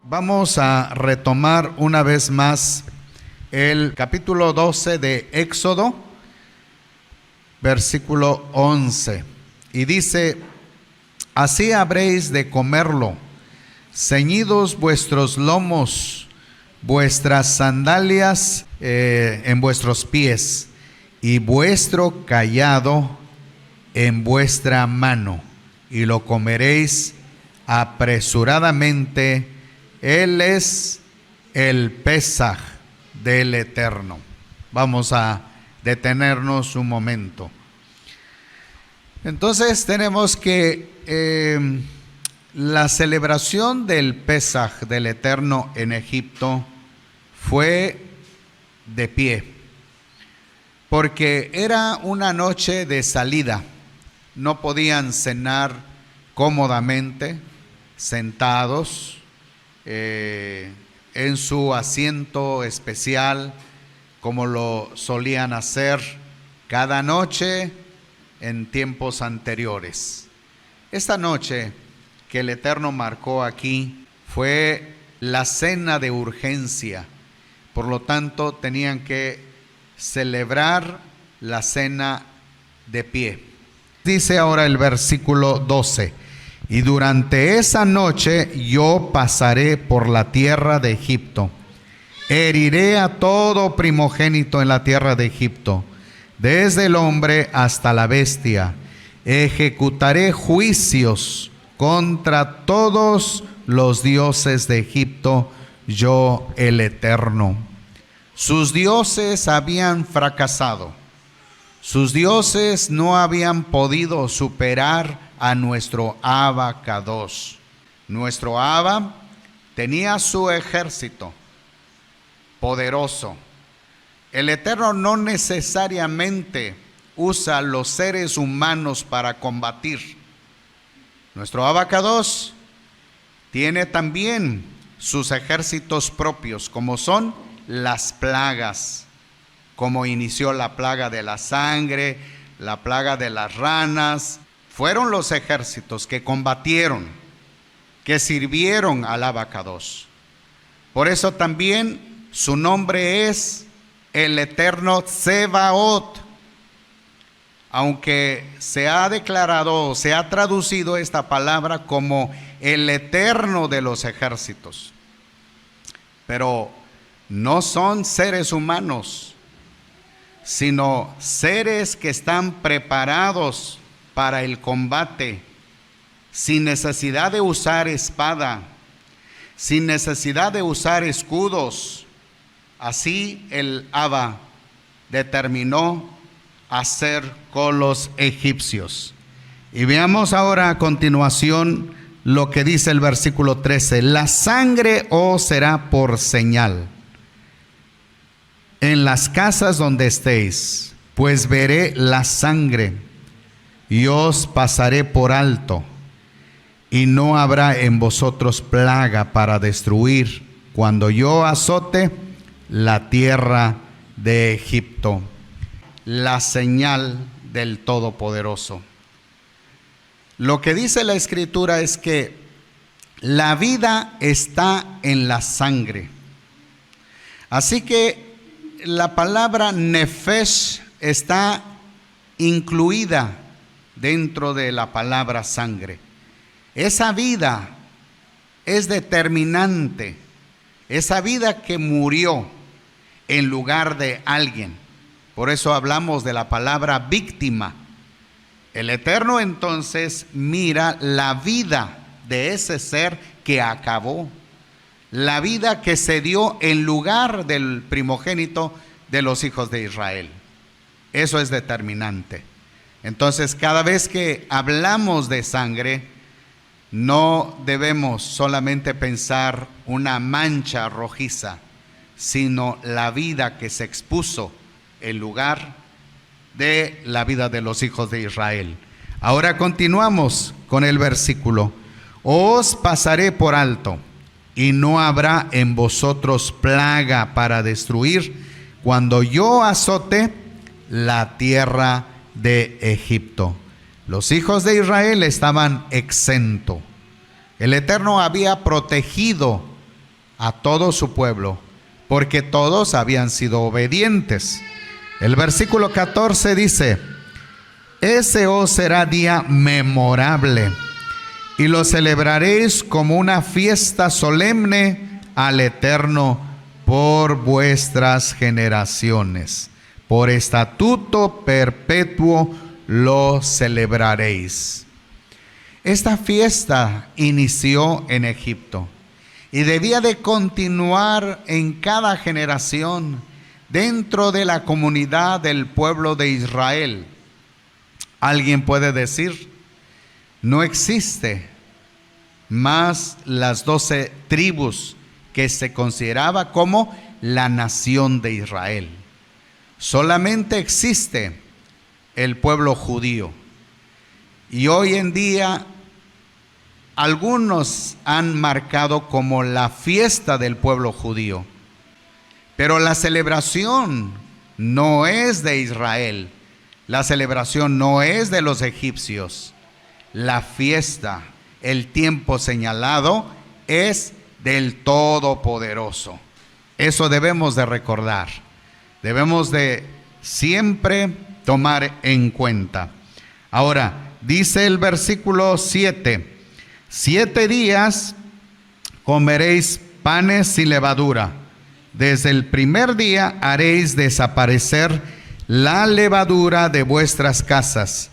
Vamos a retomar una vez más el capítulo 12 de Éxodo, versículo 11. Y dice: así habréis de comerlo, ceñidos vuestros lomos, vuestras sandalias en vuestros pies, y vuestro cayado en vuestra mano, y lo comeréis apresuradamente. Él es el Pesaj del Eterno. Vamos a detenernos un momento. Entonces tenemos que la celebración del Pesaj del Eterno en Egipto fue de pie, porque era una noche de salida. No podían cenar cómodamente, sentados, en su asiento especial, como lo solían hacer cada noche en tiempos anteriores. Esta noche que el Eterno marcó aquí fue la cena de urgencia, por lo tanto tenían que celebrar la cena de pie. Dice ahora el versículo 12: y durante esa noche yo pasaré por la tierra de Egipto, heriré a todo primogénito en la tierra de Egipto, desde el hombre hasta la bestia, ejecutaré juicios contra todos los dioses de Egipto, yo el Eterno. Sus dioses habían fracasado, sus dioses no habían podido superar a nuestro Abba Kadosh. Nuestro Abba tenía su ejército poderoso. El Eterno no necesariamente usa los seres humanos para combatir. Nuestro Abba Kadosh tiene también sus ejércitos propios, como son las plagas, como inició la plaga de la sangre, la plaga de las ranas. Fueron los ejércitos que combatieron, que sirvieron al Abba Kadosh. Por eso también su nombre es el Eterno Tsebaot. Aunque se ha declarado, se ha traducido esta palabra como el Eterno de los ejércitos. Pero no son seres humanos, sino seres que están preparados para el combate, sin necesidad de usar espada, sin necesidad de usar escudos. Así el Abba determinó hacer con los egipcios. Y veamos ahora a continuación lo que dice el versículo 13: la sangre os será por señal en las casas donde estéis, pues veré la sangre y os pasaré por alto, y no habrá en vosotros plaga para destruir cuando yo azote la tierra de Egipto. La señal del Todopoderoso. Lo que dice la Escritura es que la vida está en la sangre. Así que la palabra nefesh está incluida dentro de la palabra sangre. Esa vida es determinante, esa vida que murió en lugar de alguien. Por eso hablamos de la palabra víctima. El Eterno entonces mira la vida de ese ser que acabó, la vida que se dio en lugar del primogénito de los hijos de Israel. Eso es determinante. Entonces, cada vez que hablamos de sangre, no debemos solamente pensar una mancha rojiza, sino la vida que se expuso en lugar de la vida de los hijos de Israel. Ahora continuamos con el versículo: os pasaré por alto, y no habrá en vosotros plaga para destruir cuando yo azote la tierra de Egipto. Los hijos de Israel estaban exentos. El Eterno había protegido a todo su pueblo, porque todos habían sido obedientes. El versículo 14 dice: ese os será día memorable, y lo celebraréis como una fiesta solemne al Eterno por vuestras generaciones. Por estatuto perpetuo lo celebraréis. Esta fiesta inició en Egipto y debía de continuar en cada generación dentro de la comunidad del pueblo de Israel. Alguien puede decir: no existe más las 12 tribus que se consideraba como la nación de Israel. Solamente existe el pueblo judío. Y hoy en día algunos han marcado como la fiesta del pueblo judío. Pero la celebración no es de Israel. La celebración no es de los egipcios. La fiesta, el tiempo señalado, es del Todopoderoso. Eso debemos de recordar. Debemos de siempre tomar en cuenta. Ahora, dice el versículo 7: 7 días comeréis panes sin levadura. Desde el primer día haréis desaparecer la levadura de vuestras casas,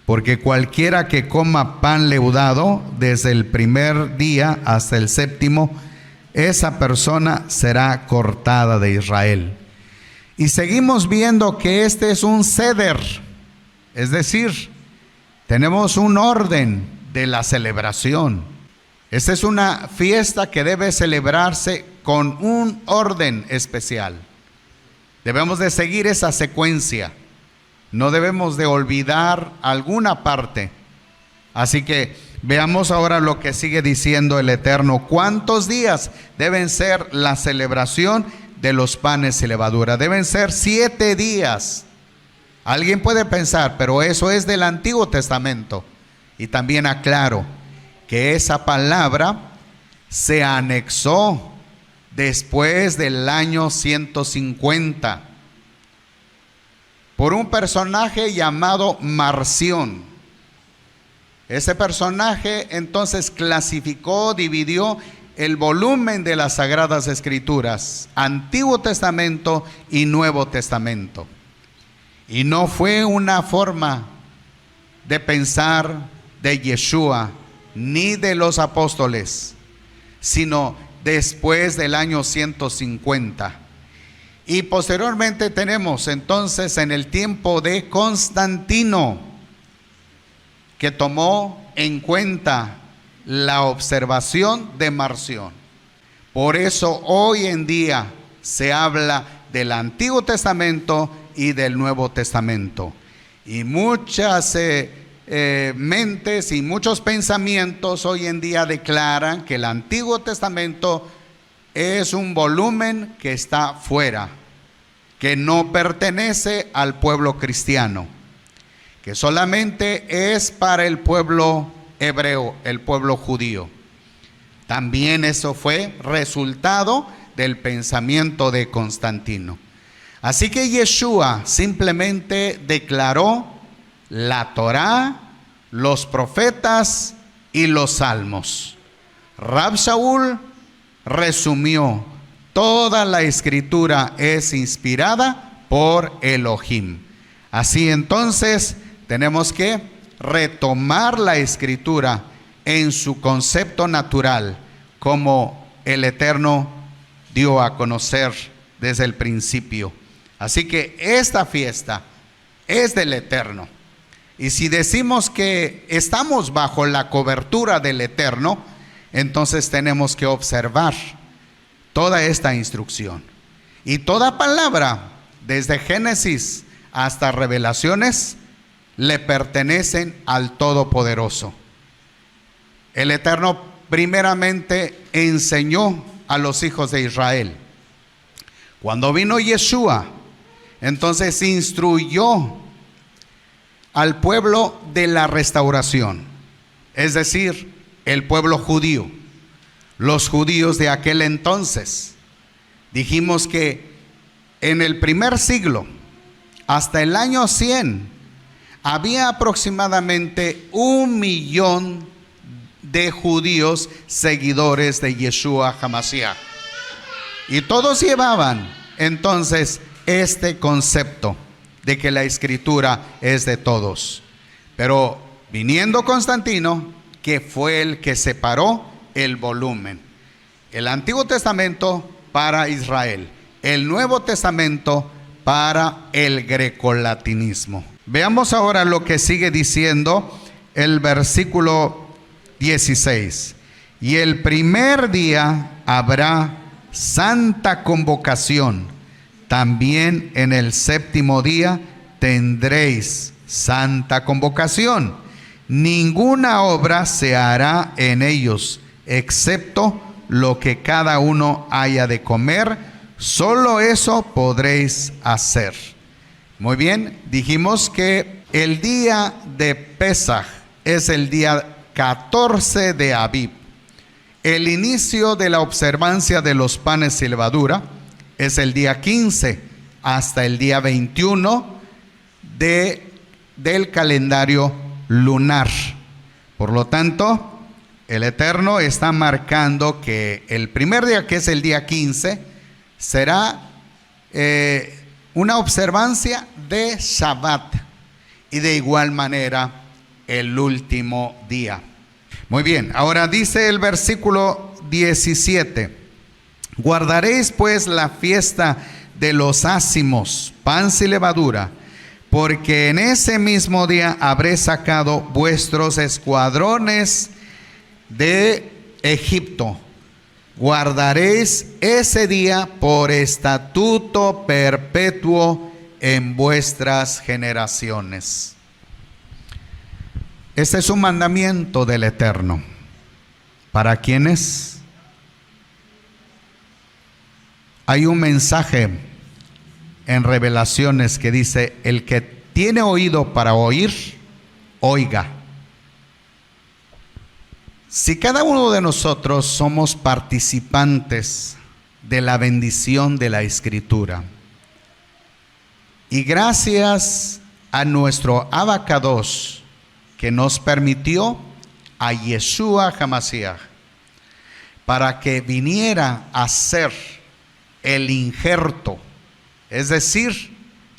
porque cualquiera que coma pan leudado desde el primer día hasta el séptimo, esa persona será cortada de Israel. Y seguimos viendo que este es un seder, es decir, tenemos un orden de la celebración. Esta es una fiesta que debe celebrarse con un orden especial. Debemos de seguir esa secuencia. No debemos de olvidar alguna parte. Así que veamos ahora lo que sigue diciendo el Eterno. ¿Cuántos días deben ser la celebración de los panes y levadura? Deben ser 7 días. Alguien puede pensar, pero eso es del Antiguo Testamento. Y también aclaro que esa palabra se anexó después del año 150 por un personaje llamado Marción. Ese personaje entonces clasificó, dividió el volumen de las Sagradas Escrituras, Antiguo Testamento y Nuevo Testamento. Y no fue una forma de pensar de Yeshua ni de los apóstoles, sino después del año 150. Y posteriormente tenemos entonces en el tiempo de Constantino, que tomó en cuenta la observación de Marción. Por eso hoy en día se habla del Antiguo Testamento y del Nuevo Testamento. Y muchas mentes y muchos pensamientos hoy en día declaran que el Antiguo Testamento es un volumen que está fuera, que no pertenece al pueblo cristiano, que solamente es para el pueblo hebreo, el pueblo judío. También eso fue resultado del pensamiento de Constantino. Así que Yeshua simplemente declaró la Torá, los profetas y los salmos. Rab Shaul resumió: toda la escritura es inspirada por Elohim. Así entonces tenemos que retomar la escritura en su concepto natural, como el Eterno dio a conocer desde el principio. Así que esta fiesta es del Eterno. Y si decimos que estamos bajo la cobertura del Eterno, entonces tenemos que observar toda esta instrucción. Y toda palabra, desde Génesis hasta Revelaciones, le pertenecen al Todopoderoso. El Eterno primeramente enseñó a los hijos de Israel. Cuando vino Yeshua, entonces instruyó al pueblo de la restauración, es decir, el pueblo judío. los judíos de aquel entonces. Dijimos que en el primer siglo, hasta el año 100, había aproximadamente 1,000,000 de judíos seguidores de Yeshua HaMashiach. Y todos llevaban entonces este concepto de que la escritura es de todos. Pero viniendo Constantino, que fue el que separó el volumen, el Antiguo Testamento para Israel, el Nuevo Testamento para el grecolatinismo. Veamos ahora lo que sigue diciendo el versículo 16. Y el primer día habrá santa convocación. También en el séptimo día tendréis santa convocación. Ninguna obra se hará en ellos, excepto lo que cada uno haya de comer. Solo eso podréis hacer. Muy bien, dijimos que el día de Pesaj es el día 14 de Abib. El inicio de la observancia de los panes sin levadura es el día 15 hasta el día 21 del calendario lunar. Por lo tanto, el Eterno está marcando que el primer día, que es el día 15, será una observancia de Shabbat, y de igual manera el último día. Muy bien, ahora dice el versículo 17: guardaréis pues la fiesta de los ácimos, pan sin levadura, porque en ese mismo día habré sacado vuestros escuadrones de Egipto. Guardaréis ese día por estatuto perpetuo en vuestras generaciones. Este es un mandamiento del Eterno. ¿Para quiénes? Hay un mensaje en Revelaciones que dice: el que tiene oído para oír, oiga. Si cada uno de nosotros somos participantes de la bendición de la Escritura, y gracias a nuestro Abacados que nos permitió a Yeshua HaMashiach para que viniera a ser el injerto, es decir,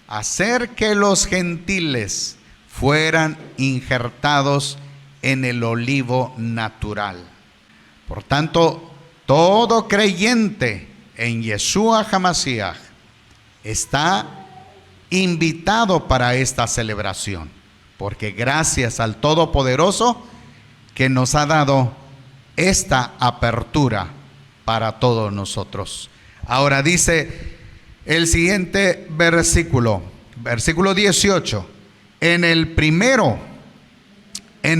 hacer que los gentiles fueran injertados en el olivo natural. Por tanto, todo creyente en Yeshua HaMashiach está invitado para esta celebración, porque gracias al Todopoderoso que nos ha dado esta apertura para todos nosotros. Ahora dice el siguiente versículo, versículo 18: en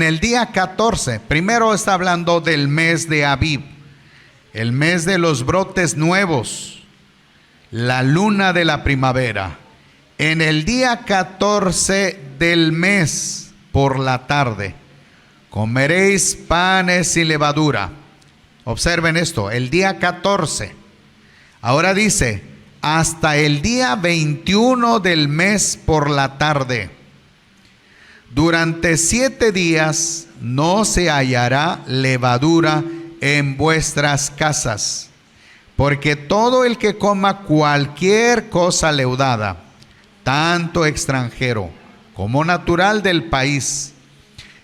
el día 14, primero está hablando del mes de Abib, el mes de los brotes nuevos, la luna de la primavera. En el día 14 del mes, por la tarde, comeréis panes sin levadura. Observen esto, el día 14. Ahora dice, hasta el día 21 del mes por la tarde. Durante 7 días no se hallará levadura en vuestras casas, porque todo el que coma cualquier cosa leudada, tanto extranjero como natural del país,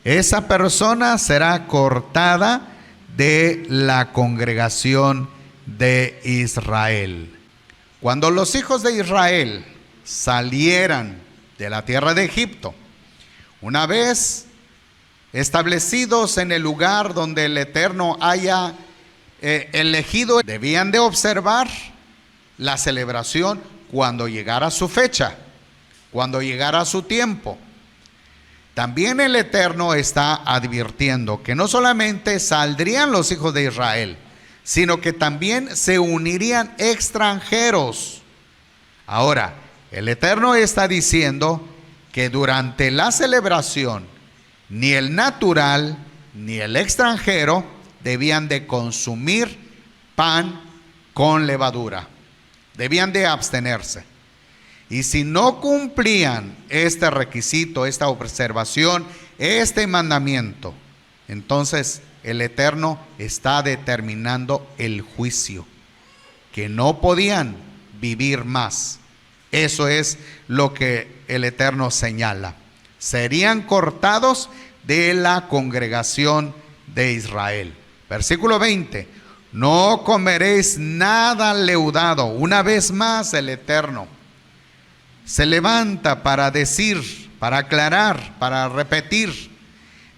esa persona será cortada de la congregación de Israel. Cuando los hijos de Israel salieran de la tierra de Egipto, una vez establecidos en el lugar donde el Eterno haya elegido, debían de observar la celebración cuando llegara su fecha, cuando llegara su tiempo. También el Eterno está advirtiendo que no solamente saldrían los hijos de Israel, sino que también se unirían extranjeros. Ahora, el Eterno está diciendo que durante la celebración, ni el natural ni el extranjero debían de consumir pan con levadura. Debían de abstenerse. Y si no cumplían este requisito, esta observación, este mandamiento, entonces el Eterno está determinando el juicio, que no podían vivir más. Eso es lo que el Eterno señala. Serían cortados de la congregación de Israel. Versículo 20. No comeréis nada leudado. Una vez más el Eterno se levanta para decir, para aclarar, para repetir: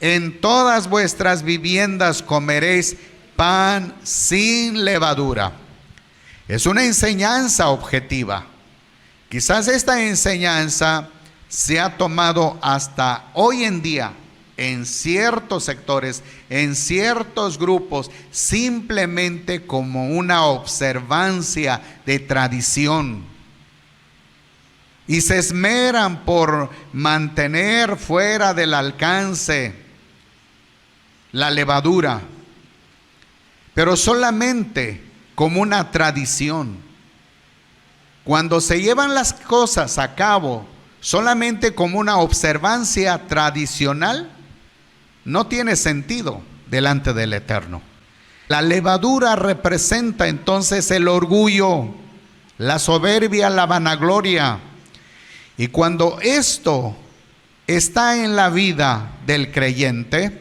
en todas vuestras viviendas comeréis pan sin levadura. Es una enseñanza objetiva. Quizás esta enseñanza se ha tomado hasta hoy en día en ciertos sectores, en ciertos grupos, simplemente como una observancia de tradición. Y se esmeran por mantener fuera del alcance la levadura, pero solamente como una tradición. Cuando se llevan las cosas a cabo solamente como una observancia tradicional, no tiene sentido delante del Eterno. La levadura representa entonces el orgullo, la soberbia, la vanagloria. Y cuando esto está en la vida del creyente,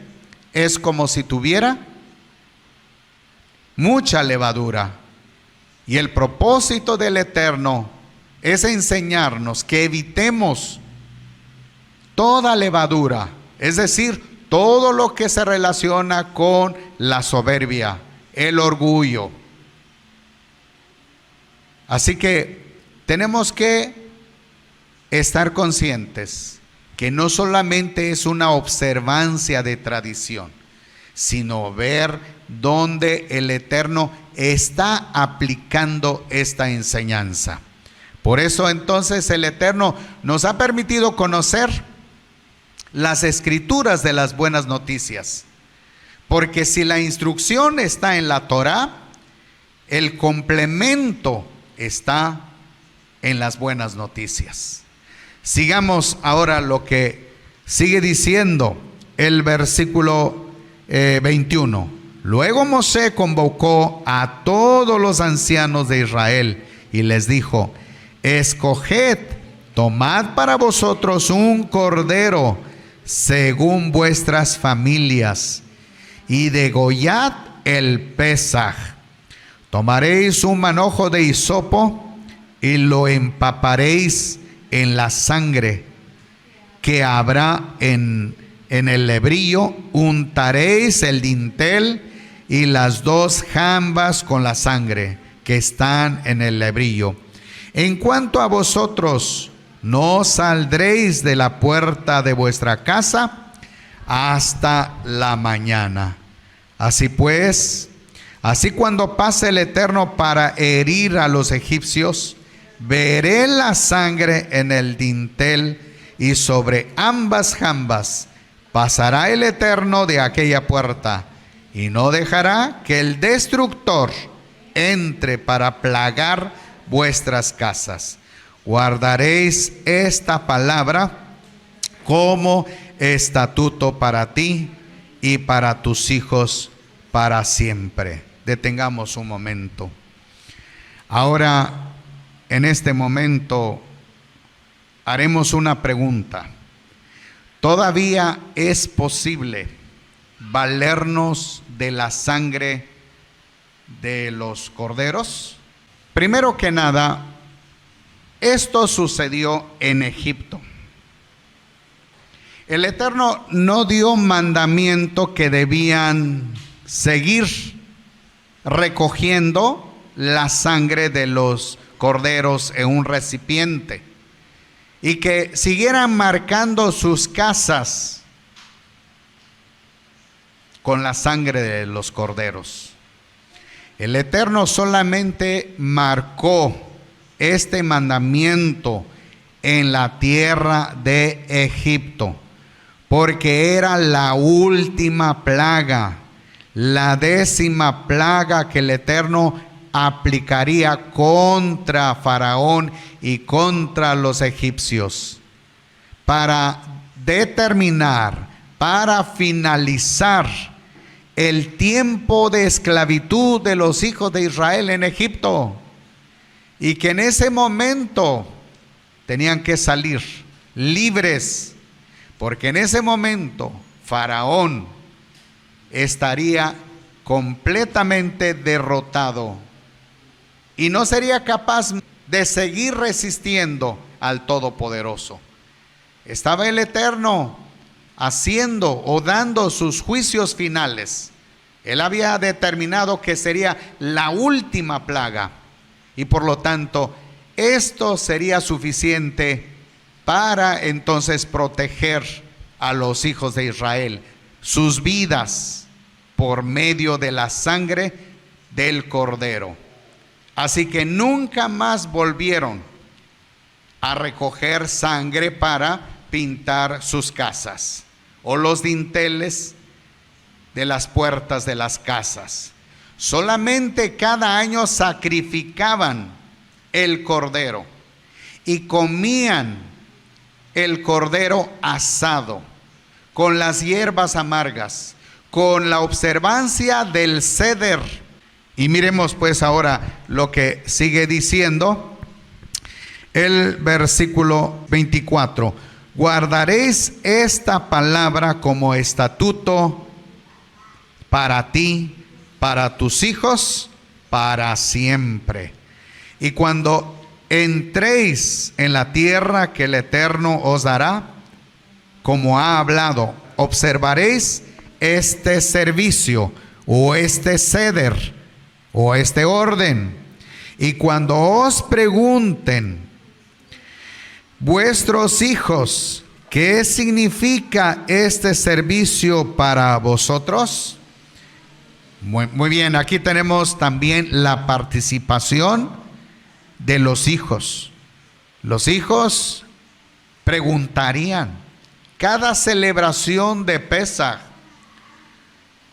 es como si tuviera mucha levadura. Y el propósito del Eterno es enseñarnos que evitemos toda levadura, es decir, todo lo que se relaciona con la soberbia, el orgullo. Así que tenemos que estar conscientes que no solamente es una observancia de tradición, sino ver dónde el Eterno está aplicando esta enseñanza. Por eso entonces el Eterno nos ha permitido conocer las escrituras de las buenas noticias. Porque si la instrucción está en la Torá, el complemento está en las buenas noticias. Sigamos ahora lo que sigue diciendo el versículo 21. Luego Mosé convocó a todos los ancianos de Israel y les dijo: escoged, tomad para vosotros un cordero según vuestras familias y degollad el Pesaj. Tomaréis un manojo de hisopo y lo empaparéis en la sangre que habrá en el lebrillo. Untaréis el dintel y las dos jambas con la sangre que están en el lebrillo. En cuanto a vosotros, no saldréis de la puerta de vuestra casa hasta la mañana. Así pues, así cuando pase el Eterno para herir a los egipcios, veré la sangre en el dintel y sobre ambas jambas pasará el Eterno de aquella puerta y no dejará que el destructor entre para plagar vuestras casas. Guardaréis esta palabra como estatuto para ti y para tus hijos para siempre. Detengamos un momento. Ahora, en este momento, haremos una pregunta. ¿Todavía es posible valernos de la sangre de los corderos? Primero que nada, esto sucedió en Egipto. El Eterno no dio mandamiento que debían seguir recogiendo la sangre de los corderos en un recipiente y que siguieran marcando sus casas con la sangre de los corderos. El Eterno solamente marcó este mandamiento en la tierra de Egipto, porque era la última plaga, la 10ª plaga que el Eterno aplicaría contra Faraón y contra los egipcios, para determinar, para finalizar el tiempo de esclavitud de los hijos de Israel en Egipto, y que en ese momento tenían que salir libres, porque en ese momento Faraón estaría completamente derrotado y no sería capaz de seguir resistiendo al Todopoderoso. Estaba el Eterno haciendo o dando sus juicios finales. Él había determinado que sería la última plaga, y por lo tanto esto sería suficiente para entonces proteger a los hijos de Israel, sus vidas, por medio de la sangre del Cordero. Así que nunca más volvieron a recoger sangre para pintar sus casas o los dinteles de las puertas de las casas. Solamente cada año sacrificaban el cordero y comían el cordero asado con las hierbas amargas, con la observancia del ceder. Y miremos pues ahora lo que sigue diciendo el versículo 24. Guardaréis esta palabra como estatuto para ti, para tus hijos, para siempre. Y cuando entréis en la tierra que el Eterno os dará, como ha hablado, observaréis este servicio o este ceder o este orden. Y cuando os pregunten vuestros hijos, ¿qué significa este servicio para vosotros? Muy bien, aquí tenemos también la participación de los hijos. Los hijos preguntarían cada celebración de Pesaj.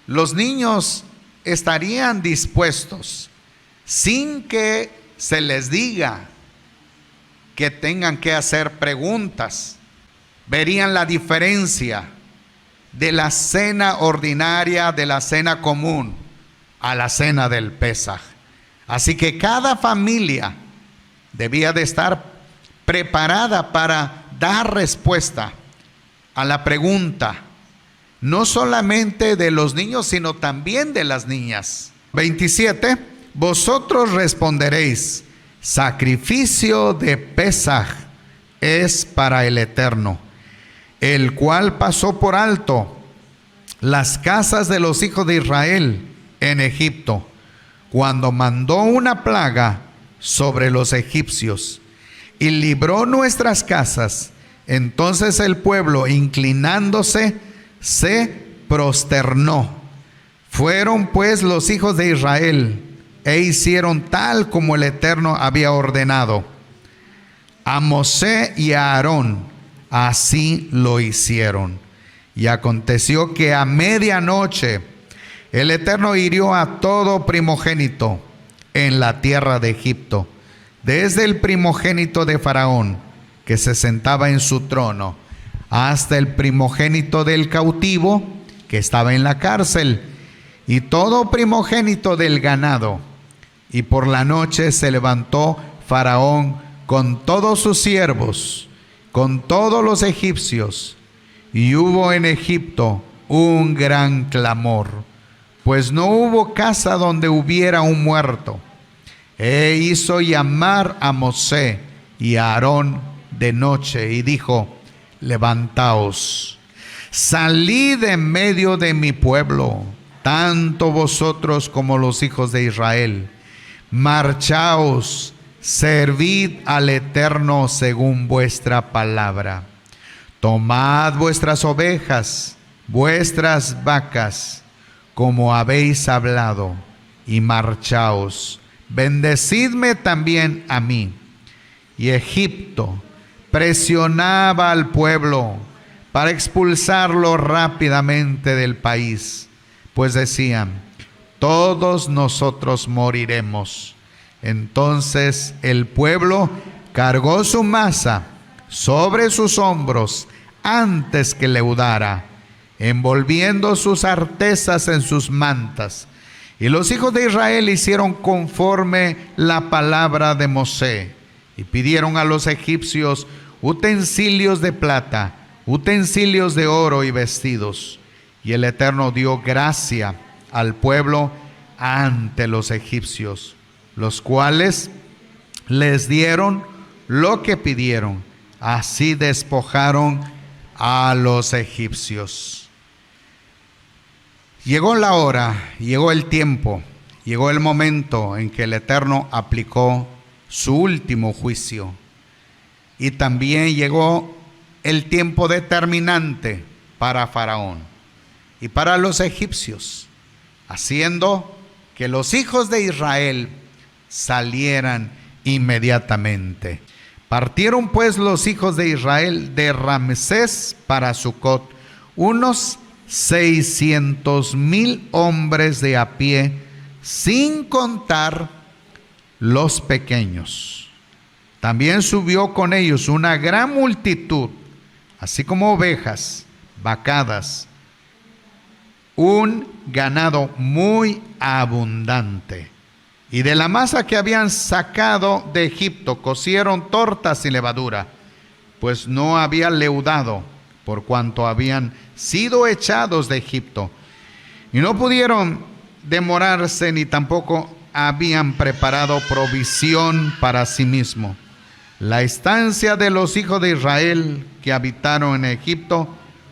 Los niños estarían dispuestos, sin que se les diga que tengan que hacer preguntas. Verían la diferencia de la cena ordinaria, de la cena común, a la cena del Pesaj. Así que cada familia debía de estar preparada para dar respuesta a la pregunta, no solamente de los niños, sino también de las niñas. 27. Vosotros responderéis: sacrificio de Pesaj es para el Eterno, el cual pasó por alto las casas de los hijos de Israel en Egipto, cuando mandó una plaga sobre los egipcios y libró nuestras casas. Entonces el pueblo, inclinándose, se prosternó. Fueron pues los hijos de Israel e hicieron tal como el Eterno había ordenado. A Mosé y a Aarón así lo hicieron. Y aconteció que a medianoche el Eterno hirió a todo primogénito en la tierra de Egipto, desde el primogénito de Faraón, que se sentaba en su trono, hasta el primogénito del cautivo, que estaba en la cárcel, y todo primogénito del ganado. Y por la noche se levantó Faraón con todos sus siervos, con todos los egipcios, y hubo en Egipto un gran clamor, pues no hubo casa donde hubiera un muerto. E hizo llamar a Mosé y a Aarón de noche y dijo: levantaos, salid en medio de mi pueblo, tanto vosotros como los hijos de Israel. Marchaos, servid al Eterno según vuestra palabra. Tomad vuestras ovejas, vuestras vacas, como habéis hablado, y marchaos. Bendecidme también a mí. Y Egipto presionaba al pueblo para expulsarlo rápidamente del país. pues decían: todos nosotros moriremos. Entonces el pueblo cargó su masa sobre sus hombros antes que leudara, envolviendo sus artesas en sus mantas. Y los hijos de Israel hicieron conforme la palabra de Mosé, y pidieron a los egipcios utensilios de plata, utensilios de oro y vestidos. Y el Eterno dio gracia al pueblo ante los egipcios, los cuales les dieron lo que pidieron. Así despojaron a los egipcios. Llegó la hora, llegó el tiempo, llegó el momento en que el Eterno aplicó su último juicio. Y también llegó el tiempo determinante para Faraón y para los egipcios, haciendo que los hijos de Israel salieran inmediatamente. Partieron pues los hijos de Israel de Ramsés para Sucot, unos 600,000 hombres de a pie, sin contar los pequeños. También subió con ellos una gran multitud, así como ovejas, vacadas, un ganado muy abundante. Y de la masa que habían sacado de Egipto cocieron tortas sin levadura, pues no había leudado, por cuanto habían sido echados de Egipto. Y no pudieron demorarse, ni tampoco habían preparado provisión para sí mismos. La estancia de los hijos de Israel que habitaron en Egipto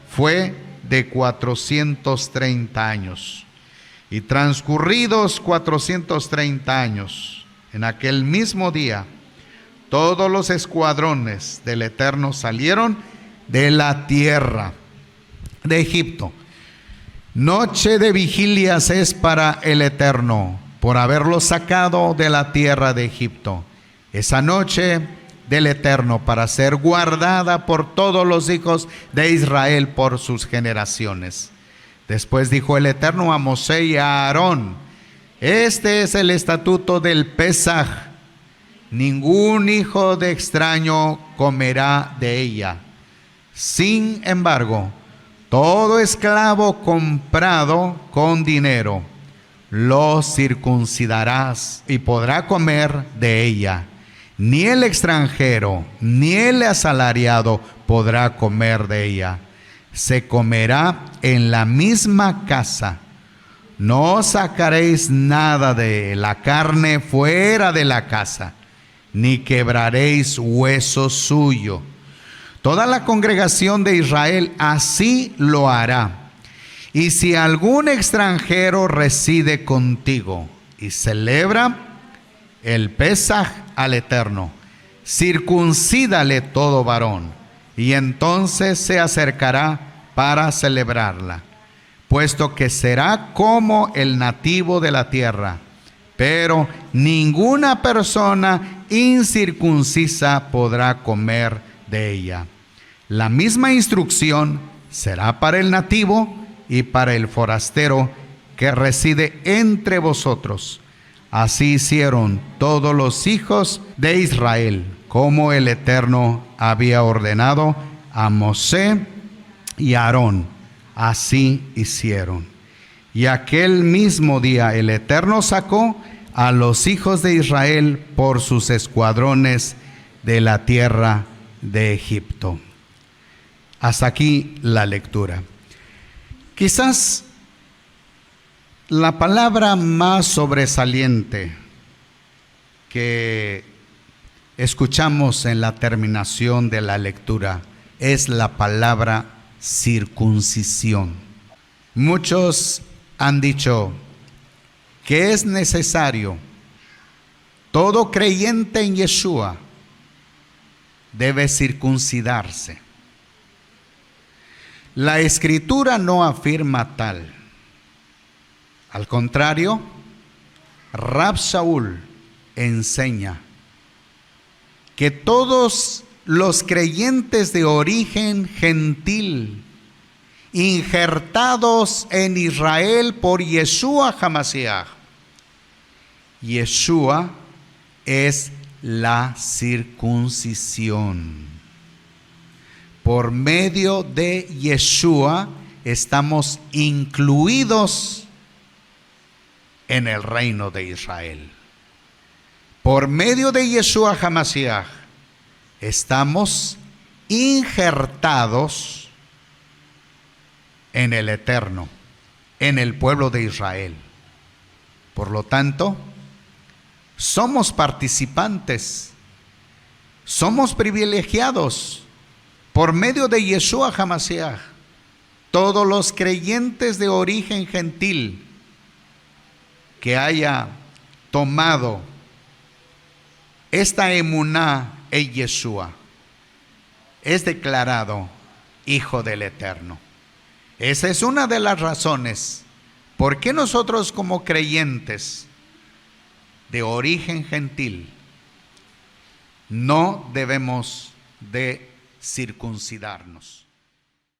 fue de 430 años. Y transcurridos 430 años, en aquel mismo día, todos los escuadrones del Eterno salieron de la tierra de Egipto. Noche de vigilias es para el Eterno, por haberlos sacado de la tierra de Egipto. Esa noche del Eterno para ser guardada por todos los hijos de Israel por sus generaciones. Después dijo el Eterno a Mosé y a Aarón: este es el estatuto del Pesaj. Ningún hijo de extraño comerá de ella. Sin embargo, todo esclavo comprado con dinero lo circuncidarás y podrá comer de ella. Ni el extranjero ni el asalariado podrá comer de ella. Se comerá en la misma casa. No sacaréis nada de la carne fuera de la casa, ni quebraréis hueso suyo. Toda la congregación de Israel así lo hará. Y si algún extranjero reside contigo y celebra el Pesaj al Eterno, circuncídale todo varón, y entonces se acercará para celebrarla, puesto que será como el nativo de la tierra. Pero ninguna persona incircuncisa podrá comer de ella. La misma instrucción será para el nativo y para el forastero que reside entre vosotros. Así hicieron todos los hijos de Israel, como el Eterno había ordenado a Mosé y a Aarón. Así hicieron. Y aquel mismo día el Eterno sacó a los hijos de Israel por sus escuadrones de la tierra de Egipto. Hasta aquí la lectura. Quizás la palabra más sobresaliente que escuchamos en la terminación de la lectura es la palabra circuncisión. Muchos han dicho que es necesario, todo creyente en Yeshua debe circuncidarse. La Escritura no afirma tal. Al contrario, Rab Shaul enseña que todos los creyentes de origen gentil injertados en Israel por Yeshua HaMashiach. Yeshua es la circuncisión. Por medio de Yeshua estamos incluidos en el reino de Israel. Por medio de Yeshua HaMashiach estamos injertados en el eterno, en el pueblo de Israel. Por lo tanto, somos participantes, somos privilegiados por medio de Yeshua HaMashiach. Todos los creyentes de origen gentil que haya tomado esta emuná en Yeshua es declarado hijo del Eterno. Esa es una de las razones por qué nosotros como creyentes de origen gentil no debemos de circuncidarnos.